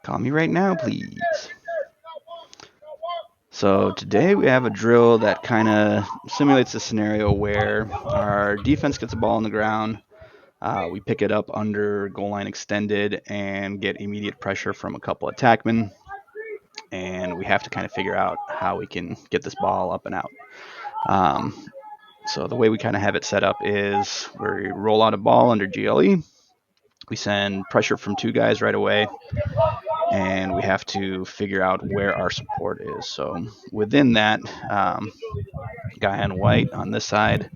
Call me right now, please. So today we have a drill that kind of simulates a scenario where our defense gets a ball on the ground. We pick it up under goal line extended and get immediate pressure from a couple attackmen. And we have to kind of figure out how we can get this ball up and out. So the way we kind of have it set up is we roll out a ball under GLE. We send pressure from two guys right away, and we have to figure out where our support is. So within that, guy on white on this side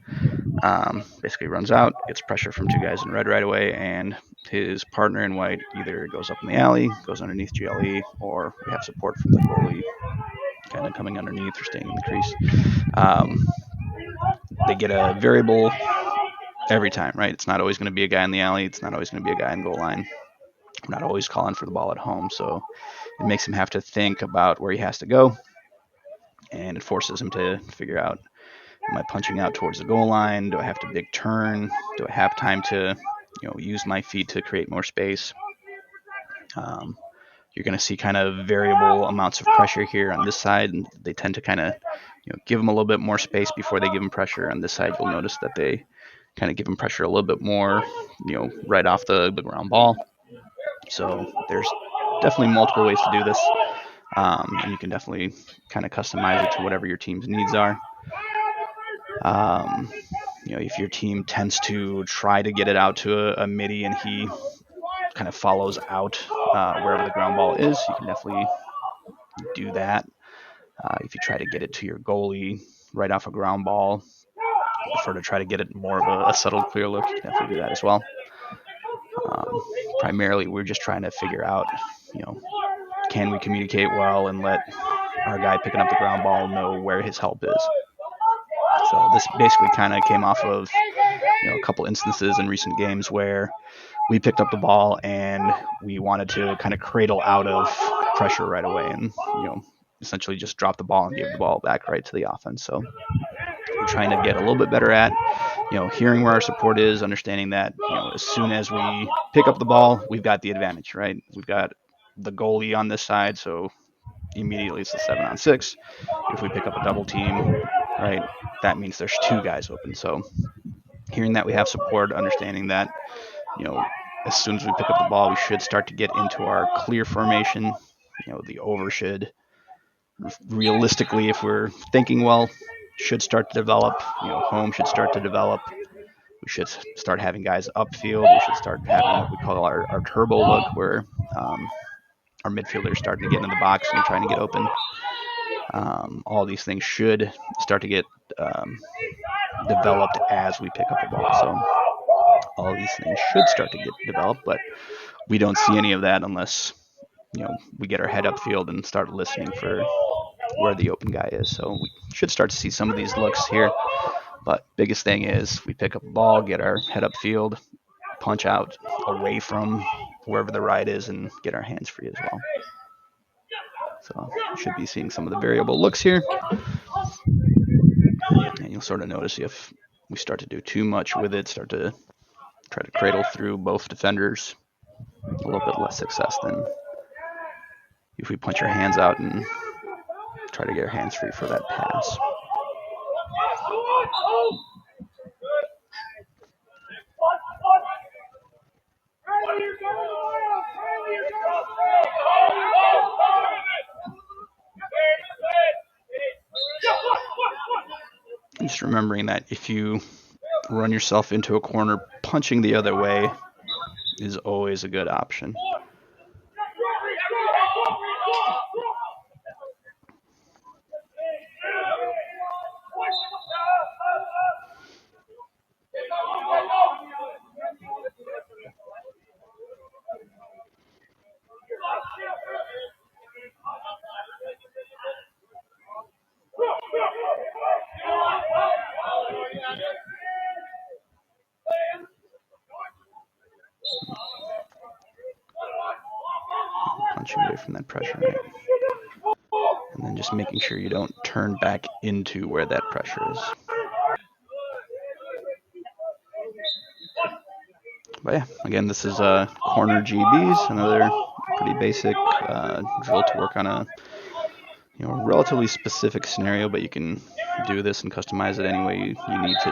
basically runs out, gets pressure from two guys in red right away, and his partner in white either goes up in the alley, goes underneath GLE, or we have support from the goalie kind of coming underneath or staying in the crease. They get a variable every time, right? It's not always going to be a guy in the alley. It's not always going to be a guy in goal line. We're not always calling for the ball at home, so it makes him have to think about where he has to go, and it forces him to figure out, am I punching out towards the goal line? Do I have to big turn? Do I have time to, use my feet to create more space? You're going to see kind of variable amounts of pressure here on this side, and they tend to kind of, give them a little bit more space before they give them pressure. On this side, you'll notice that they kind of give them pressure a little bit more, right off the ground ball. So there's definitely multiple ways to do this, and you can definitely kind of customize it to whatever your team's needs are. If your team tends to try to get it out to a midi and he kind of follows out wherever the ground ball is, you can definitely do that. If you try to get it to your goalie right off a ground ball, prefer to try to get it more of a subtle clear look, you can definitely do that as well. Primarily, we're just trying to figure out, can we communicate well and let our guy picking up the ground ball know where his help is. So this basically kind of came off of a couple instances in recent games where we picked up the ball and we wanted to kind of cradle out of pressure right away and essentially just drop the ball and give the ball back right to the offense. So we're trying to get a little bit better at hearing where our support is, understanding that as soon as we pick up the ball, we've got the advantage, right? We've got the goalie on this side, so immediately it's the 7-on-6. If we pick up a double team, right, that means there's two guys open. So hearing that we have support, understanding that as soon as we pick up the ball, we should start to get into our clear formation. The over should realistically, if we're thinking well, should start to develop. Home should start to develop. We should start having guys upfield. We should start having what we call our turbo look, where our midfielders starting to get in the box and trying to get open. All these things should start to get developed as we pick up the ball. So all these things should start to get developed, but we don't see any of that unless we get our head upfield and start listening for where the open guy is. So we should start to see some of these looks here. But biggest thing is we pick up a ball, get our head upfield, punch out away from wherever the ride is, and get our hands free as well. So you should be seeing some of the variable looks here. And you'll sort of notice if we start to do too much with it, start to try to cradle through both defenders, a little bit less success than if we punch our hands out and try to get our hands free for that pass. Just remembering that if you run yourself into a corner, punching the other way is always a good option. Punching away from that pressure, right? And then just making sure you don't turn back into where that pressure is. But yeah, again, this is corner GBs, another pretty basic drill to work on a relatively specific scenario, but you can do this and customize it any way you need to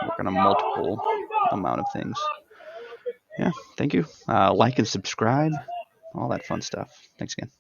work on a multiple amount of things. Yeah, thank you. Like and subscribe, all that fun stuff. Thanks again.